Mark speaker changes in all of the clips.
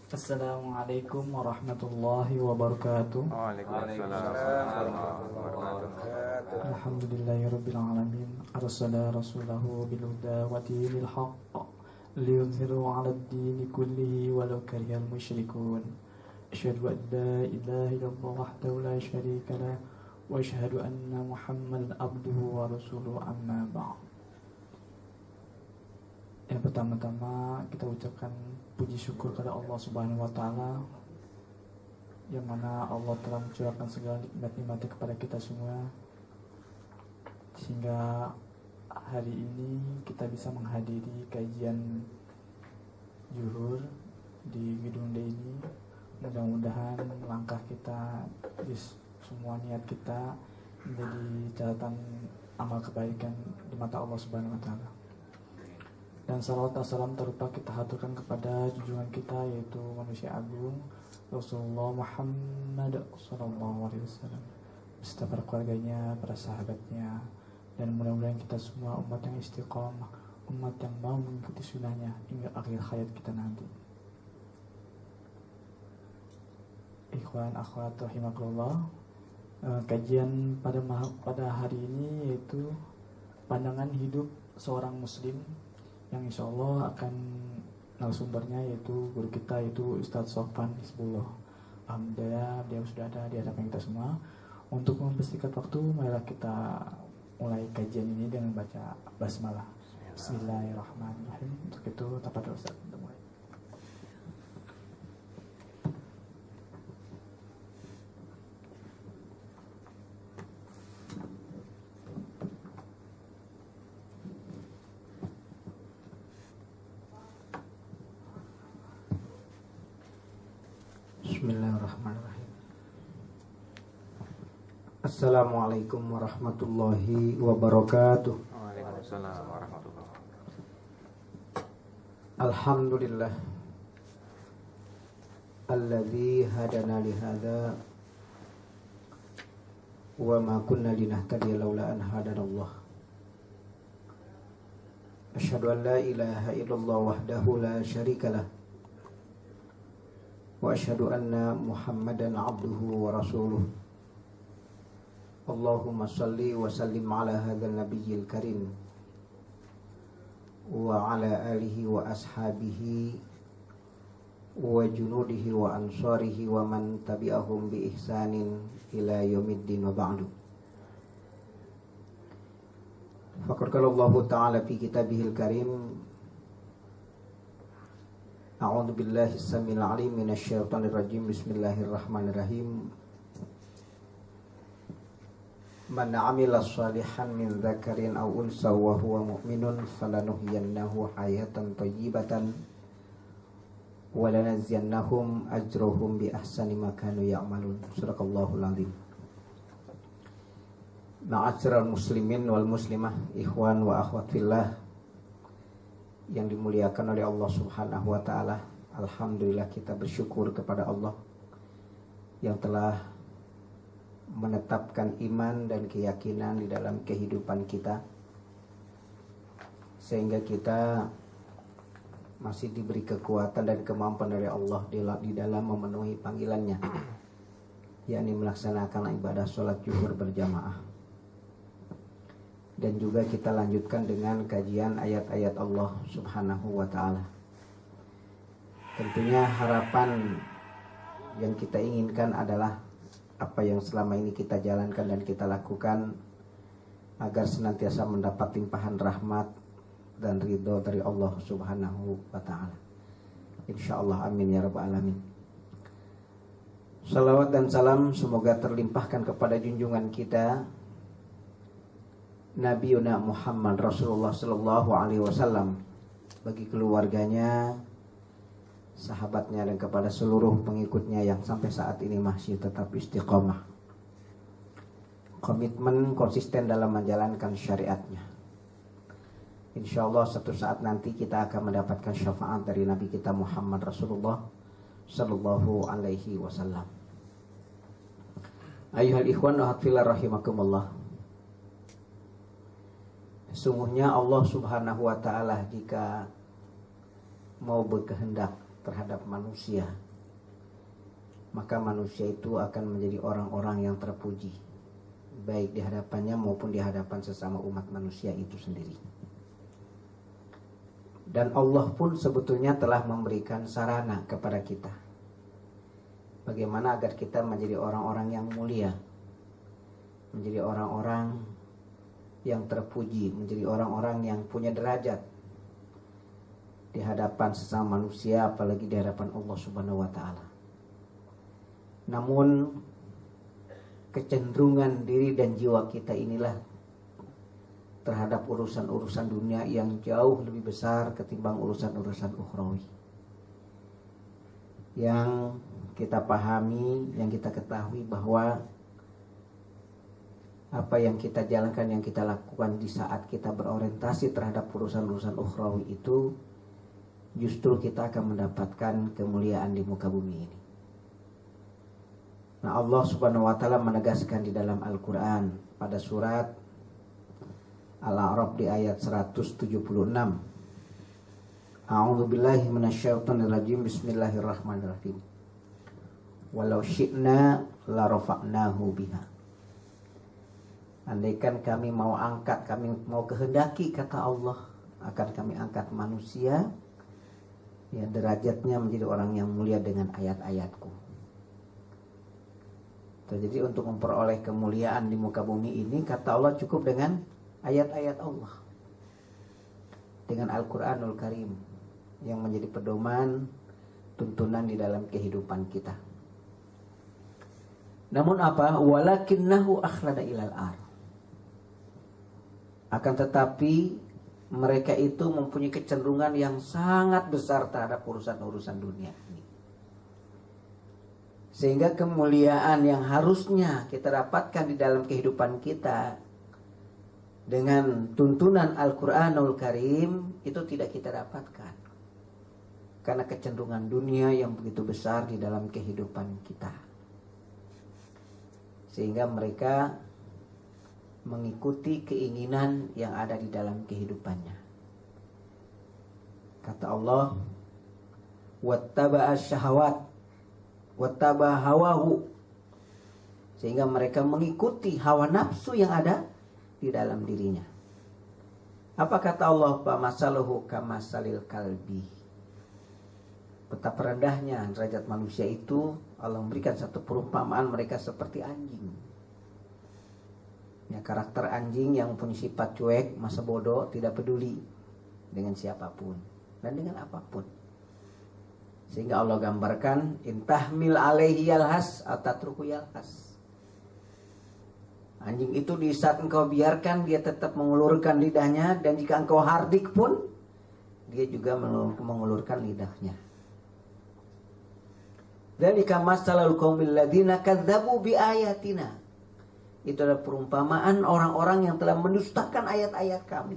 Speaker 1: Assalamualaikum warahmatullahi wabarakatuh.
Speaker 2: Waalaikumsalam warahmatullahi wabarakatuh.
Speaker 1: Alhamdulillahirabbil alamin. Arsala rasulahu bil huda wa dinil haqq liyudhhirahu 'alad dini kullihi walau karihal musyrikun. Asyhadu an la ilaha illallah wahdahu la syarika lah wa asyhadu anna Muhammadan abduhu wa rasuluhu, amma ba'd. Yang pertama-tama kita ucapkan puji syukur kepada Allah Subhanahu wa taala, yang mana Allah telah mencurahkan segala nikmat-nikmatnya kepada kita semua, sehingga hari ini kita bisa menghadiri kajian zuhur di gedung D ini. Mudah-mudahan langkah kita, semua niat kita menjadi catatan amal kebaikan di mata Allah Subhanahu wa taala. Dan salawat dan salam terupa kita haturkan kepada junjungan kita, yaitu manusia agung Rasulullah Muhammad sallallahu alaihi wasallam, beserta para keluarganya, para sahabatnya, dan mudah-mudahan kita semua umat yang istiqomah, umat yang mau mengikuti sunnahnya hingga akhir hayat kita nanti. Ikhwan akhwat rahimakumullah, kajian pada hari ini yaitu pandangan hidup seorang muslim, yang insya Allah akan narasumbernya yaitu guru kita, yaitu Ustadz Sofan Hizbullah. Alhamdulillah dia sudah ada di hadapan kita semua. Untuk mempersingkat waktu, marilah kita mulai kajian ini dengan baca basmalah. Bismillahirrahmanirrahim. Untuk itu tafadhol Ustaz untuk mulai.
Speaker 3: Bismillahirrahmanirrahim. Assalamualaikum warahmatullahi wabarakatuh.
Speaker 2: Waalaikumsalam warahmatullahi wabarakatuh.
Speaker 3: Alhamdulillah alladzi hadana li hadza wa ma kunna linahtadiya laula an hadanallah. Asyhadu an la ilaha illallah wahdahu la syarikalah wa asyhadu anna Muhammadan abduhu wa rasuluh. Allahumma salli wa sallim ala hadzal nabiyyil karim wa ala alihi wa ashabihi wa junudihi wa ansarihi wa man tabi'ahum bi ihsanin ila yaumiddin wa ba'du. Faqad qala Allah ta'ala fi kitabihil karim, A'udzu billahi as-sami'il 'alim minasy syaithanir rajim. Bismillahirrahmanirrahim. Man 'amila shalihan min dzakarin aw unsa wa huwa mu'minun falanuhyiyannahu hayatan thayyibatan wa lanajziyannahum ajrahum bi ahsani ma kanu ya'malun. Shadaqallahul 'azim. Ma'asyiral muslimin wal muslimah, ikhwan wa akhwat fillah yang dimuliakan oleh Allah Subhanahu wa taala. Alhamdulillah kita bersyukur kepada Allah yang telah menetapkan iman dan keyakinan di dalam kehidupan kita, sehingga kita masih diberi kekuatan dan kemampuan dari Allah di dalam memenuhi panggilannya, yakni melaksanakan ibadah sholat zuhur berjamaah. Dan juga kita lanjutkan dengan kajian ayat-ayat Allah Subhanahu wa ta'ala. Tentunya harapan yang kita inginkan adalah apa yang selama ini kita jalankan dan kita lakukan agar senantiasa mendapat limpahan rahmat dan ridho dari Allah Subhanahu wa ta'ala. InsyaAllah, amin ya rabbal alamin. Salawat dan salam semoga terlimpahkan kepada junjungan kita Nabiuna Muhammad Rasulullah sallallahu alaihi wasallam, bagi keluarganya, sahabatnya, dan kepada seluruh pengikutnya yang sampai saat ini masih tetap istiqomah, komitmen konsisten dalam menjalankan syariatnya. InsyaAllah satu saat nanti kita akan mendapatkan syafaat dari Nabi kita Muhammad Rasulullah sallallahu alaihi wasallam. Ayyuhal ikhwan wa hafillah rahimakumullah. Sungguhnya Allah Subhanahu wa ta'ala jika mau berkehendak terhadap manusia, maka manusia itu akan menjadi orang-orang yang terpuji, baik di hadapannya maupun di hadapan sesama umat manusia itu sendiri. Dan Allah pun sebetulnya telah memberikan sarana kepada kita, bagaimana agar kita menjadi orang-orang yang mulia, menjadi orang-orang yang terpuji, menjadi orang-orang yang punya derajat di hadapan sesama manusia, apalagi di hadapan Allah Subhanahu wa taala. Namun kecenderungan diri dan jiwa kita inilah terhadap urusan-urusan dunia yang jauh lebih besar ketimbang urusan-urusan ukhrawi. Yang kita pahami, yang kita ketahui bahwa apa yang kita jalankan, yang kita lakukan di saat kita berorientasi terhadap urusan-urusan ukhrawi itu, justru kita akan mendapatkan kemuliaan di muka bumi ini. Nah, Allah Subhanahu wa taala menegaskan di dalam Al-Qur'an pada surat Al-A'raf di ayat 176. A'udzu billahi minasyaitonir rajim. Bismillahirrahmanirrahim. Walau syi'na la rafa'nahu biha. Andaikan kami mau angkat, kami mau kehendaki, kata Allah, akan kami angkat manusia, ya, derajatnya menjadi orang yang mulia dengan ayat-ayatku. Jadi untuk memperoleh kemuliaan di muka bumi ini, kata Allah, cukup dengan ayat-ayat Allah, dengan Al-Quranul Karim yang menjadi pedoman, tuntunan di dalam kehidupan kita. Namun apa? Walakinnahu akhlada ilal ar. Akan tetapi mereka itu mempunyai kecenderungan yang sangat besar terhadap urusan-urusan dunia ini, sehingga kemuliaan yang harusnya kita dapatkan di dalam kehidupan kita dengan tuntunan Al-Quranul Karim itu tidak kita dapatkan, karena kecenderungan dunia yang begitu besar di dalam kehidupan kita, sehingga mereka mengikuti keinginan yang ada di dalam kehidupannya. Kata Allah, wattaba'a syahawat wattaba'a hawahu, sehingga mereka mengikuti hawa nafsu yang ada di dalam dirinya. Apa kata Allah? Famasaluhu kamasalil kalbi. Betapa rendahnya derajat manusia itu. Allah memberikan satu perumpamaan, mereka seperti anjing. Ya, karakter anjing yang punya sifat cuek, masa bodoh, tidak peduli dengan siapapun dan dengan apapun. Sehingga Allah gambarkan, intahmil alaihi yalhas atatruku yalhas. Anjing itu di saat engkau biarkan, dia tetap mengulurkan lidahnya, dan jika engkau hardik pun dia juga mengulurkan lidahnya. Dzalika masalul qaumil ladzina kadzdzabu biayatina. Itu adalah perumpamaan orang-orang yang telah mendustakan ayat-ayat kami.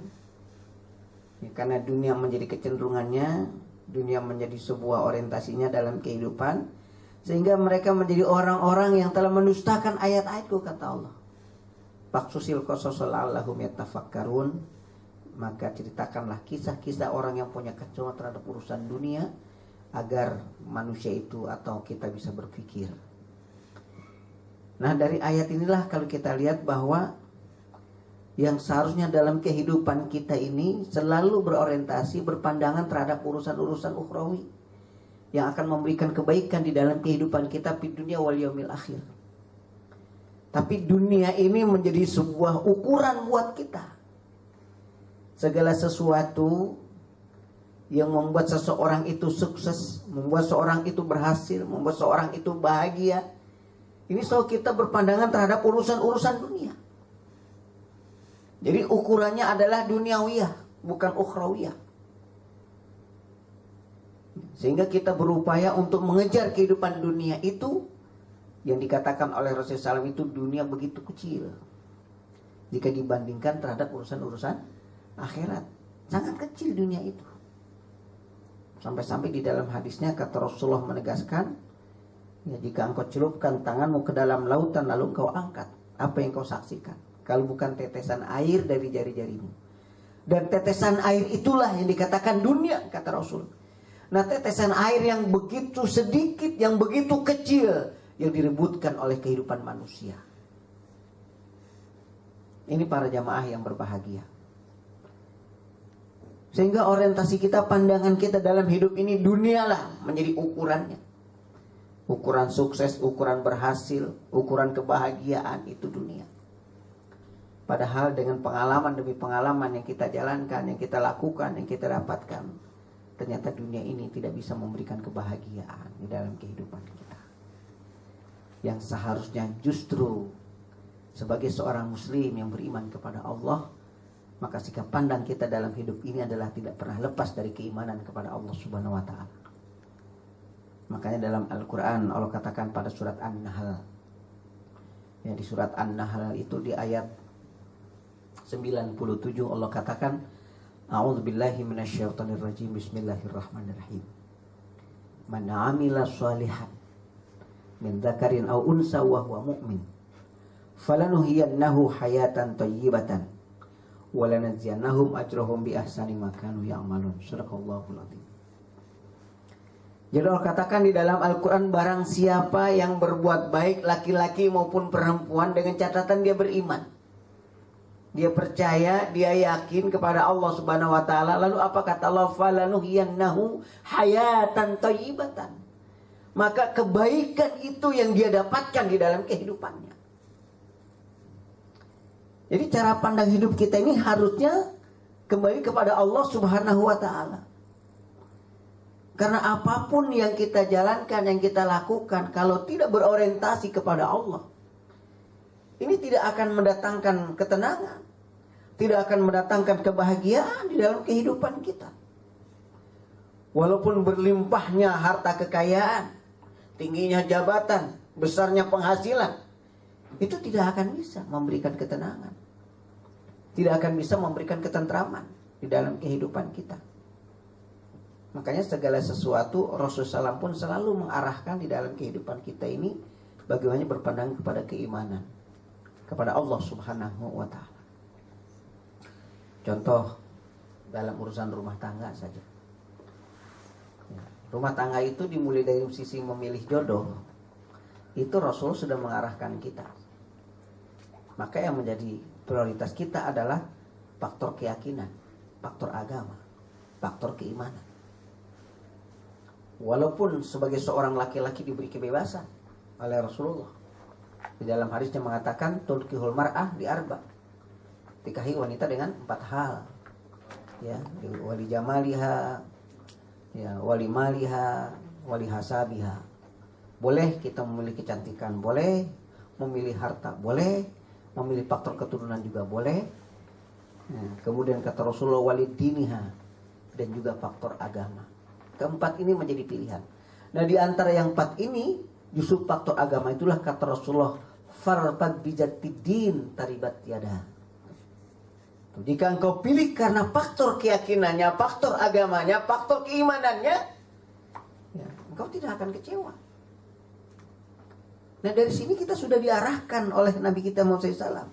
Speaker 3: Ya, karena dunia menjadi kecenderungannya, dunia menjadi sebuah orientasinya dalam kehidupan, sehingga mereka menjadi orang-orang yang telah mendustakan ayat-ayatku, kata Allah. Faqsusil qasasa la'allahum yatafakkarun. Maka ceritakanlah kisah-kisah orang yang punya kecenderungan terhadap urusan dunia, agar manusia itu atau kita bisa berpikir. Nah, dari ayat inilah kalau kita lihat bahwa yang seharusnya dalam kehidupan kita ini selalu berorientasi, berpandangan terhadap urusan-urusan ukhrawi yang akan memberikan kebaikan di dalam kehidupan kita di dunia wal yaumil akhir. Tapi dunia ini menjadi sebuah ukuran buat kita. Segala sesuatu yang membuat seseorang itu sukses, membuat seorang itu berhasil, membuat seorang itu bahagia, ini soal kita berpandangan terhadap urusan-urusan dunia. Jadi ukurannya adalah duniawiyah, bukan ukhrawiyah. Sehingga kita berupaya untuk mengejar kehidupan dunia itu, yang dikatakan oleh Rasulullah SAW itu dunia begitu kecil jika dibandingkan terhadap urusan-urusan akhirat. Sangat kecil dunia itu. Sampai-sampai di dalam hadisnya kata Rasulullah menegaskan, ya, jika engkau celupkan tanganmu ke dalam lautan lalu engkau angkat, apa yang kau saksikan? Kalau bukan tetesan air dari jari-jarimu. Dan tetesan air itulah yang dikatakan dunia, kata Rasul. Nah, tetesan air yang begitu sedikit, yang begitu kecil, yang direbutkan oleh kehidupan manusia. Ini para jamaah yang berbahagia. Sehingga orientasi kita, pandangan kita dalam hidup ini, dunialah menjadi ukurannya. Ukuran sukses, ukuran berhasil, ukuran kebahagiaan itu dunia. Padahal dengan pengalaman demi pengalaman yang kita jalankan, yang kita lakukan, yang kita dapatkan, ternyata dunia ini tidak bisa memberikan kebahagiaan di dalam kehidupan kita. Yang seharusnya justru sebagai seorang muslim yang beriman kepada Allah, maka sikap pandang kita dalam hidup ini adalah tidak pernah lepas dari keimanan kepada Allah Subhanahu wa ta'ala. Makanya dalam Al-Quran Allah katakan pada surat An-Nahl, ya, di surat An-Nahl itu di ayat 97 Allah katakan, A'udzubillahi minasyaitonirrajim, Bismillahirrahmanirrahim. Man 'amila shalihan min dzakarin aw unsa wa huwa mu'min falanuhyiyannahu hayatan thayyibatan wa lanajziyannahum ajrahum bi ahsani ma kanu ya'malun. Shadaqallahul adzim. Jadi Allah katakan di dalam Al-Quran, barang siapa yang berbuat baik, laki-laki maupun perempuan, dengan catatan dia beriman, dia percaya, dia yakin kepada Allah Subhanahu wa ta'ala. Lalu apa kata Allah? Falanuhyiyannahu hayatan thayyibatan. Maka kebaikan itu yang dia dapatkan di dalam kehidupannya. Jadi cara pandang hidup kita ini harusnya kembali kepada Allah Subhanahu wa ta'ala. Karena apapun yang kita jalankan, yang kita lakukan, kalau tidak berorientasi kepada Allah, ini tidak akan mendatangkan ketenangan, tidak akan mendatangkan kebahagiaan di dalam kehidupan kita. Walaupun berlimpahnya harta kekayaan, tingginya jabatan, besarnya penghasilan, itu tidak akan bisa memberikan ketenangan, tidak akan bisa memberikan ketentraman di dalam kehidupan kita. Makanya segala sesuatu Rasulullah SAW pun selalu mengarahkan di dalam kehidupan kita ini bagaimana berpandang kepada keimanan kepada Allah Subhanahu wa ta'ala. Contoh dalam urusan rumah tangga saja. Rumah tangga itu dimulai dari sisi memilih jodoh, itu Rasul sudah mengarahkan kita. Maka yang menjadi prioritas kita adalah faktor keyakinan, faktor agama, faktor keimanan. Walaupun sebagai seorang laki-laki diberi kebebasan oleh Rasulullah, di dalam hadisnya mengatakan tulkihul mar'ah di arba, nikahi wanita dengan 4 hal, ya, wali jamaliha, ya, wali maliha, wali hasabiha. Boleh kita memilih kecantikan, boleh memilih harta, boleh memilih faktor keturunan juga boleh. Nah, kemudian kata Rasulullah wali diniha, dan juga faktor agama. Keempat ini menjadi pilihan. Nah, di antara yang 4 ini, justru faktor agama itulah kata Rasulullah, farqad bijatiddin taribat yada. Jika engkau pilih karena faktor keyakinannya, faktor agamanya, faktor keimanannya, ya, engkau tidak akan kecewa. Nah, dari sini kita sudah diarahkan oleh Nabi kita Muhammad SAW,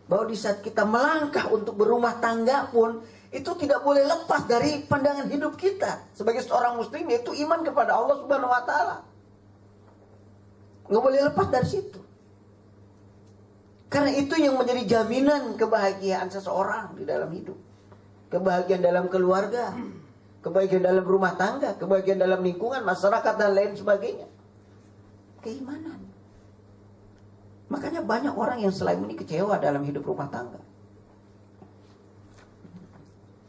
Speaker 3: bahwa di saat kita melangkah untuk berumah tangga pun, itu tidak boleh lepas dari pandangan hidup kita sebagai seorang muslim, yaitu iman kepada Allah Subhanahu wa ta'ala. Nggak boleh lepas dari situ. Karena itu yang menjadi jaminan kebahagiaan seseorang di dalam hidup. Kebahagiaan dalam keluarga, kebahagiaan dalam rumah tangga, kebahagiaan dalam lingkungan, masyarakat, dan lain sebagainya. Keimanan. Makanya banyak orang yang selama ini kecewa dalam hidup rumah tangga.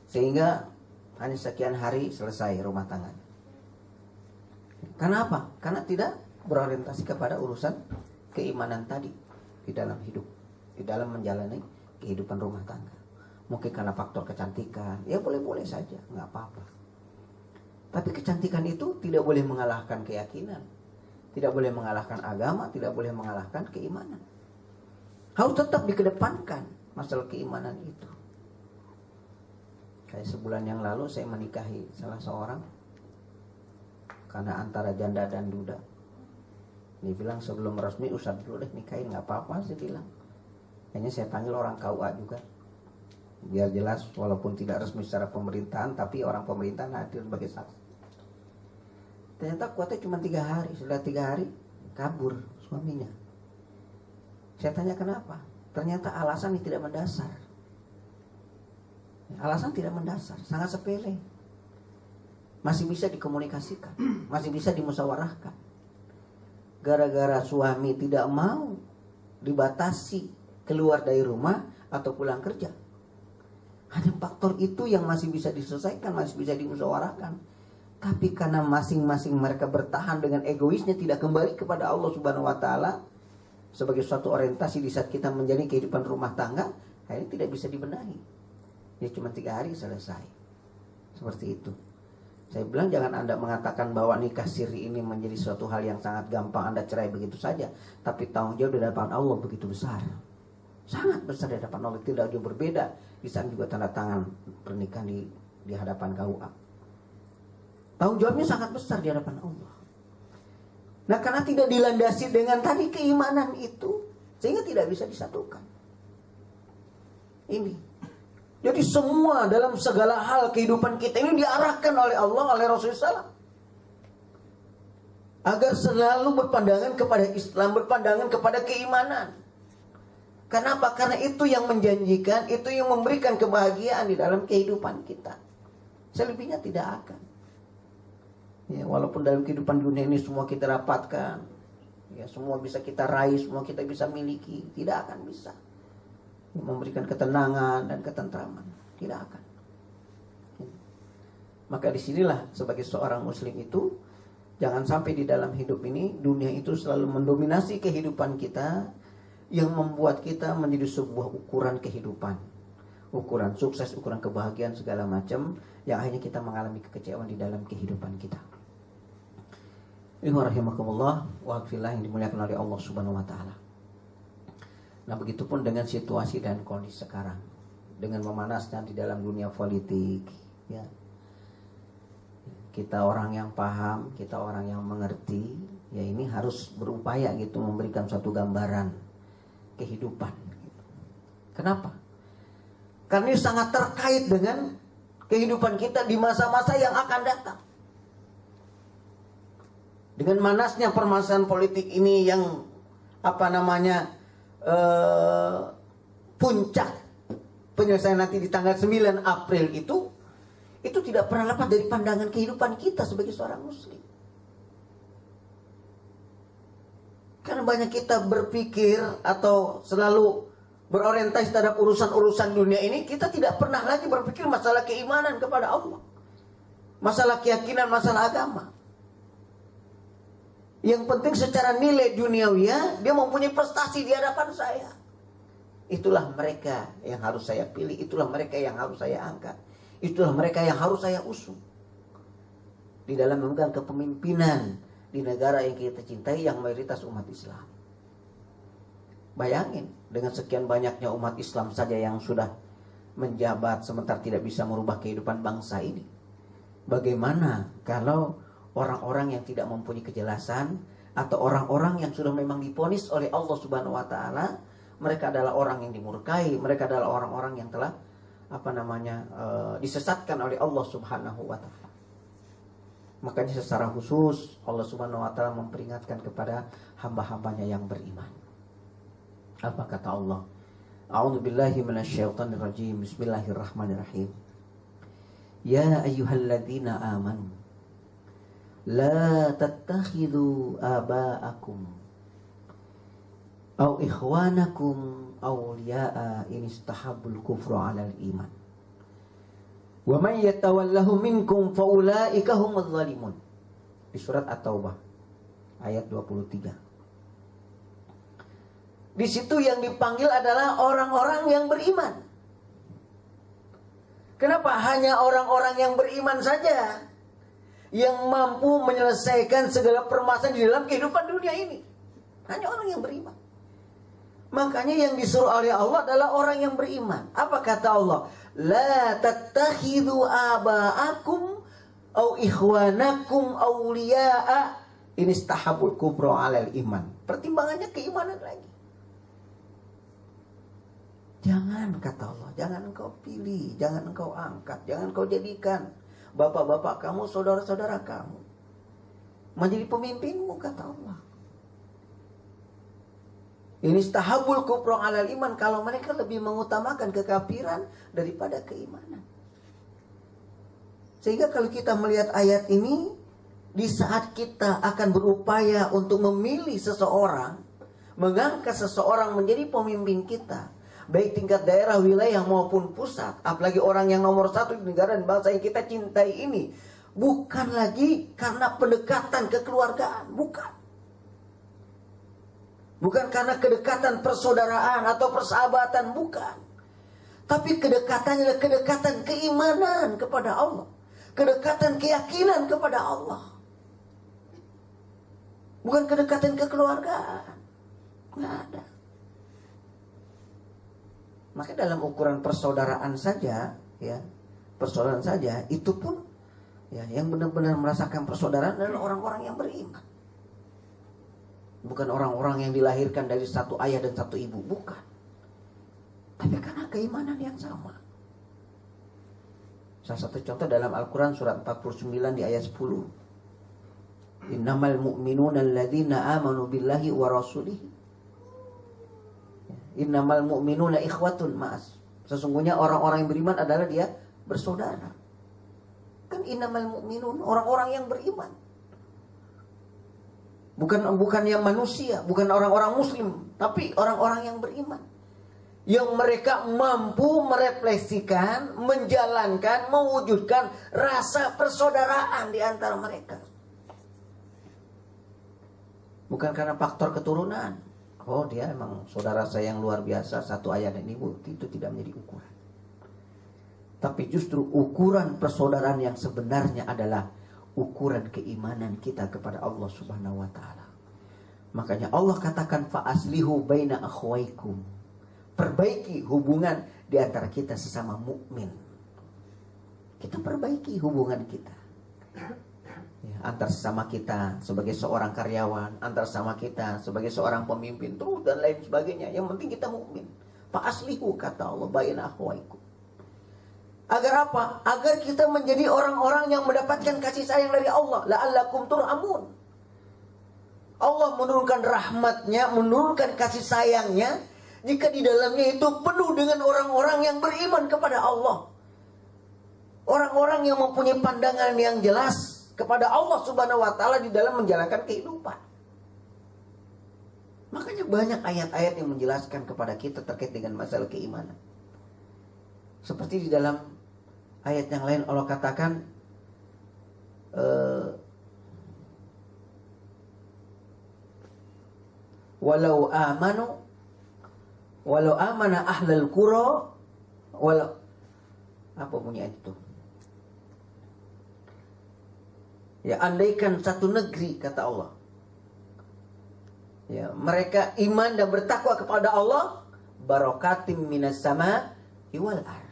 Speaker 3: Sehingga hanya sekian hari selesai rumah tangga. Karena apa? Karena tidak berorientasi kepada urusan keimanan tadi di dalam hidup, di dalam menjalani kehidupan rumah tangga. Mungkin karena faktor kecantikan, ya boleh-boleh saja, nggak apa-apa. Tapi kecantikan itu tidak boleh mengalahkan keyakinan, tidak boleh mengalahkan agama, tidak boleh mengalahkan keimanan. Harus tetap dikedepankan masalah keimanan itu. Kayak sebulan yang lalu saya menikahi salah seorang, karena antara janda dan duda. Dia bilang sebelum resmi Ustaz dulu deh nikahin, nggak apa-apa saya bilang. Kayaknya saya panggil orang KUA juga, biar jelas walaupun tidak resmi secara pemerintahan, tapi orang pemerintahan hadir sebagai saksi. Ternyata kuatnya cuma 3 hari. Setelah 3 hari kabur suaminya. Saya tanya kenapa? Ternyata alasan yang tidak mendasar. Alasan tidak mendasar, sangat sepele. Masih bisa dikomunikasikan, masih bisa dimusyawarahkan. Gara-gara suami tidak mau dibatasi keluar dari rumah atau pulang kerja. Hanya faktor itu yang masih bisa diselesaikan, masih bisa dimusyawarahkan. Tapi karena masing-masing mereka bertahan dengan egoisnya, tidak kembali kepada Allah Subhanahu wa taala sebagai suatu orientasi di saat kita menjalani kehidupan rumah tangga, akhirnya tidak bisa dibenahi. Ya cuma 3 hari selesai. Seperti itu. Saya bilang jangan Anda mengatakan bahwa nikah siri ini menjadi suatu hal yang sangat gampang Anda cerai begitu saja. Tapi tanggung jawab di hadapan Allah begitu besar. Sangat besar di hadapan Allah. Tidak jauh berbeda di saat juga tanda tangan pernikahan di hadapan KUA. Tanggung jawabnya sangat besar di hadapan Allah. Nah karena tidak dilandasi dengan tadi keimanan itu, sehingga tidak bisa disatukan. Ini. Jadi semua dalam segala hal kehidupan kita ini diarahkan oleh Allah, oleh Rasulullah SAW. Agar selalu berpandangan kepada Islam, berpandangan kepada keimanan. Kenapa? Karena itu yang menjanjikan, itu yang memberikan kebahagiaan di dalam kehidupan kita. Selebihnya tidak akan. Ya, walaupun dalam kehidupan dunia ini semua kita dapatkan, ya, semua bisa kita raih, semua kita bisa miliki, tidak akan bisa memberikan ketenangan dan ketentraman, tidak akan. Maka disinilah sebagai seorang muslim itu jangan sampai di dalam hidup ini dunia itu selalu mendominasi kehidupan kita, yang membuat kita menjadi sebuah ukuran kehidupan, ukuran sukses, ukuran kebahagiaan segala macam, yang akhirnya kita mengalami kekecewaan di dalam kehidupan kita. Rahimakumullah wa fillah yang dimuliakan oleh Allah Subhanahu wa taala. Nah, begitupun dengan situasi dan kondisi sekarang, dengan memanasnya di dalam dunia politik, ya. Kita orang yang paham, kita orang yang mengerti, ya ini harus berupaya gitu memberikan suatu gambaran kehidupan. Kenapa? Karena ini sangat terkait dengan kehidupan kita di masa-masa yang akan datang. Dengan manasnya permasalahan politik ini yang puncak penyelesaian nanti di tanggal 9 April itu tidak pernah lepas dari pandangan kehidupan kita sebagai seorang muslim. Karena banyak kita berpikir atau selalu berorientasi terhadap urusan-urusan dunia ini, kita tidak pernah lagi berpikir masalah keimanan kepada Allah, masalah keyakinan, masalah agama. Yang penting secara nilai duniawiya dia mempunyai prestasi di hadapan saya. Itulah mereka yang harus saya pilih, itulah mereka yang harus saya angkat, itulah mereka yang harus saya usung di dalam memegang kepemimpinan di negara yang kita cintai, yang mayoritas umat Islam. Bayangin, dengan sekian banyaknya umat Islam saja yang sudah menjabat sementara tidak bisa merubah kehidupan bangsa ini. Bagaimana kalau orang-orang yang tidak mempunyai kejelasan, atau orang-orang yang sudah memang divonis oleh Allah Subhanahu wa taala, mereka adalah orang yang dimurkai, mereka adalah orang-orang yang telah disesatkan oleh Allah Subhanahu wa taala. Makanya secara khusus Allah Subhanahu wa taala memperingatkan kepada hamba-hambanya yang beriman. Apa kata Allah? A'udzubillahi minasyaitonir rajim. Bismillahirrahmanirrahim. Ya ayyuhalladzina amanu la tattakhidhu aba'akum aw ikhwanakum awliya'a in istahabbul kufra 'alal iman. Wa man yatawallahu minkum fa ulaika humudz zalimun. Di surat At-Taubah ayat 23. Di situ yang dipanggil adalah orang-orang yang beriman. Kenapa hanya orang-orang yang beriman saja yang mampu menyelesaikan segala permasalahan di dalam kehidupan dunia ini? Hanya orang yang beriman. Makanya yang disuruh oleh Allah adalah orang yang beriman. Apa kata Allah? La tattakhidhu aba'akum aw ikhwanakum awliya'a in istahabul kufra 'alal iman. Pertimbangannya keimanan lagi. Jangan, kata Allah, jangan engkau pilih, jangan engkau angkat, jangan engkau jadikan bapak-bapak kamu, saudara-saudara kamu menjadi pemimpinmu, kata Allah. Ini istahabul kufra 'alal iman, kalau mereka lebih mengutamakan kekafiran daripada keimanan. Sehingga kalau kita melihat ayat ini, di saat kita akan berupaya untuk memilih seseorang, mengangkat seseorang menjadi pemimpin kita, baik tingkat daerah, wilayah maupun pusat, apalagi orang yang nomor satu di negara dan bangsa yang kita cintai ini, bukan lagi karena pendekatan kekeluargaan, bukan karena kedekatan persaudaraan atau persahabatan, bukan. Tapi kedekatannya adalah kedekatan keimanan kepada Allah, kedekatan keyakinan kepada Allah, bukan kedekatan kekeluargaan. Nggak ada. Maka dalam ukuran persaudaraan saja, ya, persaudaraan saja, itu pun ya, yang benar-benar merasakan persaudaraan adalah orang-orang yang beriman. Bukan orang-orang yang dilahirkan dari satu ayah dan satu ibu, bukan. Tapi karena keimanan yang sama. Salah satu contoh dalam Al-Quran surat 49 di ayat 10. Innamal mu'minuna alladzina amanu billahi wa rasulihi. Innamal mu'minuna ikhwatun ma'as. Sesungguhnya orang-orang yang beriman adalah dia bersaudara. Kan innamal mu'minun, orang-orang yang beriman. Bukan yang manusia, bukan orang-orang muslim, tapi orang-orang yang beriman. Yang mereka mampu merefleksikan, menjalankan, mewujudkan rasa persaudaraan di antara mereka. Bukan karena faktor keturunan. Oh, dia emang saudara saya yang luar biasa, satu ayah dan ibu, itu tidak menjadi ukuran. Tapi justru ukuran persaudaraan yang sebenarnya adalah ukuran keimanan kita kepada Allah Subhanahu wa taala. Makanya Allah katakan fa aslihu baina akhwaikum. Perbaiki hubungan di antara kita sesama mukmin. Kita perbaiki hubungan kita. Ya, antar sesama kita sebagai seorang karyawan, antar sesama kita sebagai seorang pemimpin, terus dan lain sebagainya. Yang penting kita mukmin. Fa aslihu, kata Allah, baina akhwaikum. Agar apa? Agar kita menjadi orang-orang yang mendapatkan kasih sayang dari Allah. La'allakum turhamun. Allah menurunkan rahmatnya, menurunkan kasih sayangnya, jika di dalamnya itu penuh dengan orang-orang yang beriman kepada Allah. Orang-orang yang mempunyai pandangan yang jelas kepada Allah Subhanahu wa taala di dalam menjalankan kehidupan. Makanya banyak ayat-ayat yang menjelaskan kepada kita terkait dengan masalah keimanan. Seperti di dalam ayat yang lain Allah katakan walau amana ahlal qura walau, apa bunyi ayat itu? Ya, andaikan satu negeri, kata Allah, ya, mereka iman dan bertakwa kepada Allah, barakatim minas sama wal ar.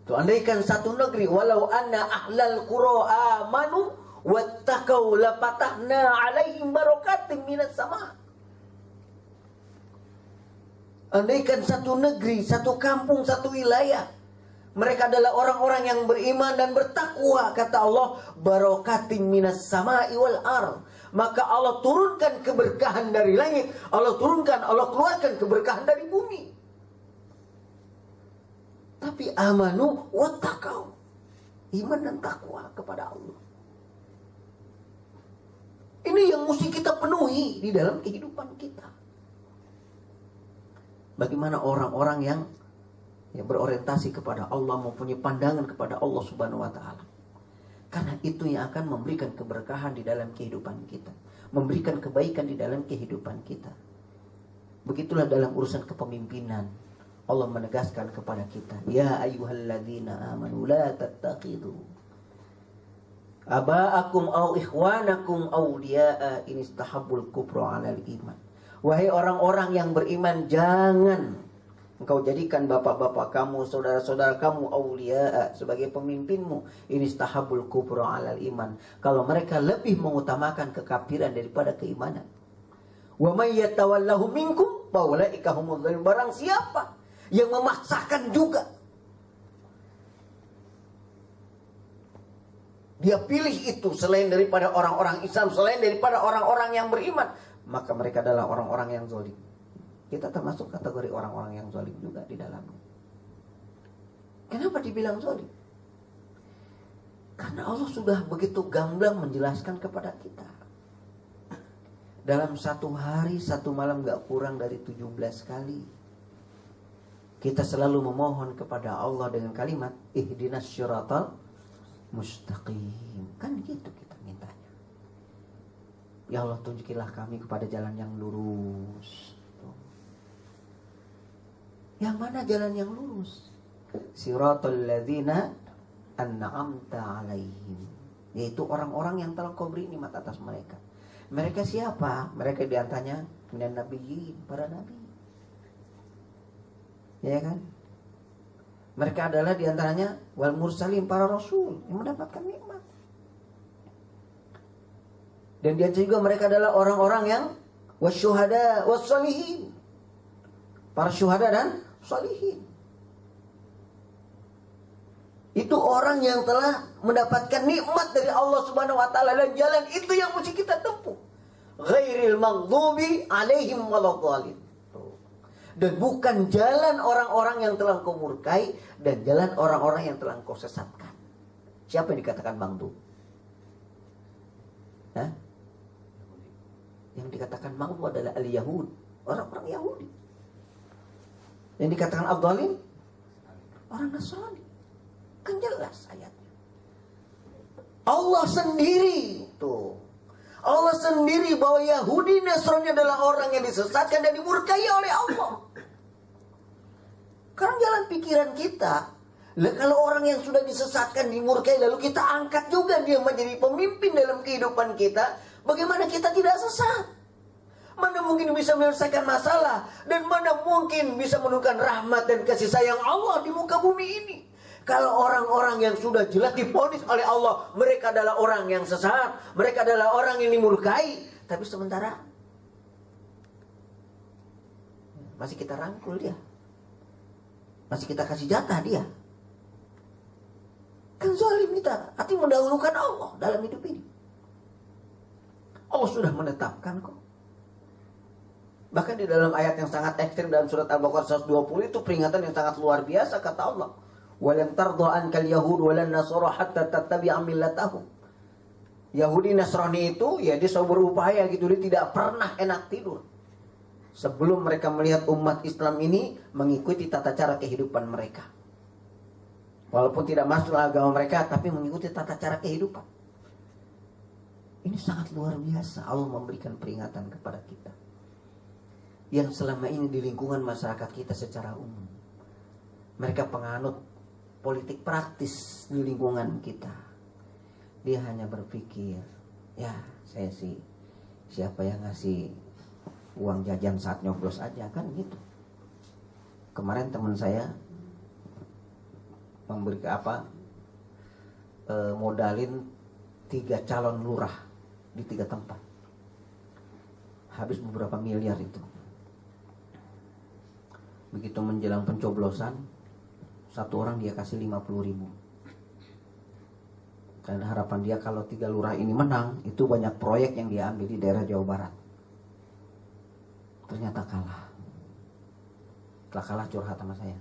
Speaker 3: Tuh, andaikan satu negeri, walau anna ahlal qura amanu wattaqau lapatahna alaihim barakatim minas sama. Andaikan satu negeri, satu kampung, satu wilayah, mereka adalah orang-orang yang beriman dan bertakwa, kata Allah, barakatim minas sama'i wal ar. Maka Allah turunkan keberkahan dari langit, Allah keluarkan keberkahan dari bumi. Tapi amanu wattaqau, iman dan takwa kepada Allah. Ini yang mesti kita penuhi di dalam kehidupan kita. Bagaimana orang-orang yang berorientasi kepada Allah, mempunyai pandangan kepada Allah Subhanahu wa taala. Karena itu yang akan memberikan keberkahan di dalam kehidupan kita, memberikan kebaikan di dalam kehidupan kita. Begitulah dalam urusan kepemimpinan. Allah menegaskan kepada kita, ya ayyuhalladzina amanu la tattakhidhu aba'akum aw ikhwanakum awliya'a in istahabbul kufra 'alal iman. Wahai orang-orang yang beriman, jangan engkau jadikan bapak-bapak kamu, saudara-saudara kamu awliya'a, sebagai pemimpinmu, in istahabbul kufra 'alal iman, kalau mereka lebih mengutamakan kekafiran daripada keimanan. Wa may yatawallahu minkum fa ulaika humuz zalimun. Barang siapa yang memaksakan juga, dia pilih itu selain daripada orang-orang Islam, selain daripada orang-orang yang beriman, maka mereka adalah orang-orang yang zalim. Kita termasuk kategori orang-orang yang zalim juga di dalamnya. Kenapa dibilang zalim? Karena Allah sudah begitu gamblang menjelaskan kepada kita. Dalam satu hari, satu malam gak kurang dari 17 kali kita selalu memohon kepada Allah dengan kalimat ihdinas syiratal mustaqim. Kan gitu kita mintanya. Ya Allah, tunjukilah kami kepada jalan yang lurus. Yang mana jalan yang lurus? Siratal ladzina an'amta alaihim, yaitu orang-orang yang telah Kau beri nikmat atas mereka. Mereka siapa? Mereka diantaranya minan nabiyyin, para nabi. Ya kan? Mereka adalah diantaranya wal mursalin, para rasul yang mendapatkan nikmat. Dan dia juga mereka adalah orang-orang yang wasyuhada wassalihin, para syuhada dan salihin. Itu orang yang telah mendapatkan nikmat dari Allah Subhanahu wa taala, dan jalan itu yang mesti kita tempuh. Ghairil maghdubi alaihim waladhdallin. Dan bukan jalan orang-orang yang telah Kau murkai dan jalan orang-orang yang telah Kau sesatkan. Siapa yang dikatakan maghdub? Hah? Yang dikatakan maghdub adalah al-Yahud, orang-orang Yahudi. Yang dikatakan ad-dhalin, orang Nasrani. Kan jelas ayatnya. Allah sendiri tuh. Allah sendiri bahwa Yahudi Nasrani adalah orang yang disesatkan dan dimurkai oleh Allah. Karena jalan pikiran kita, kalau orang yang sudah disesatkan, dimurkai, lalu kita angkat juga dia menjadi pemimpin dalam kehidupan kita, bagaimana kita tidak sesat? Mana mungkin bisa menyelesaikan masalah, dan mana mungkin bisa menurunkan rahmat dan kasih sayang Allah di muka bumi ini? Kalau orang-orang yang sudah jelas divonis oleh Allah, mereka adalah orang yang sesat, mereka adalah orang yang dimurkai, tapi sementara masih kita rangkul dia, masih kita kasih jatah dia. Kan zalim kita, arti mendahulukan Allah dalam hidup ini. Allah sudah menetapkan kok. Bahkan di dalam ayat yang sangat ekstrim dalam surat Al-Baqarah 120 itu peringatan yang sangat luar biasa, kata Allah. Walan tardha ankal yahud walan nasara hatta tattabi'a millatahum. Yahudi Nasrani itu ya dia selalu berupaya gitu, dia tidak pernah enak tidur sebelum mereka melihat umat Islam ini mengikuti tata cara kehidupan mereka. Walaupun tidak masuk agama mereka, tapi mengikuti tata cara kehidupan. Ini sangat luar biasa. Allah memberikan peringatan kepada kita yang selama ini di lingkungan masyarakat kita secara umum. Mereka penganut politik praktis di lingkungan kita. Dia hanya berpikir, ya saya sih, siapa yang ngasih uang jajan saat nyoblos aja, kan gitu. Kemarin teman saya memberi modalin 3 calon lurah di 3 tempat. Habis beberapa miliar itu. Begitu menjelang pencoblosan, satu orang dia kasih 50.000. Karena harapan dia kalau 3 lurah ini menang, itu banyak proyek yang dia ambil di daerah Jawa Barat. Ternyata kalah. Setelah kalah curhat sama saya.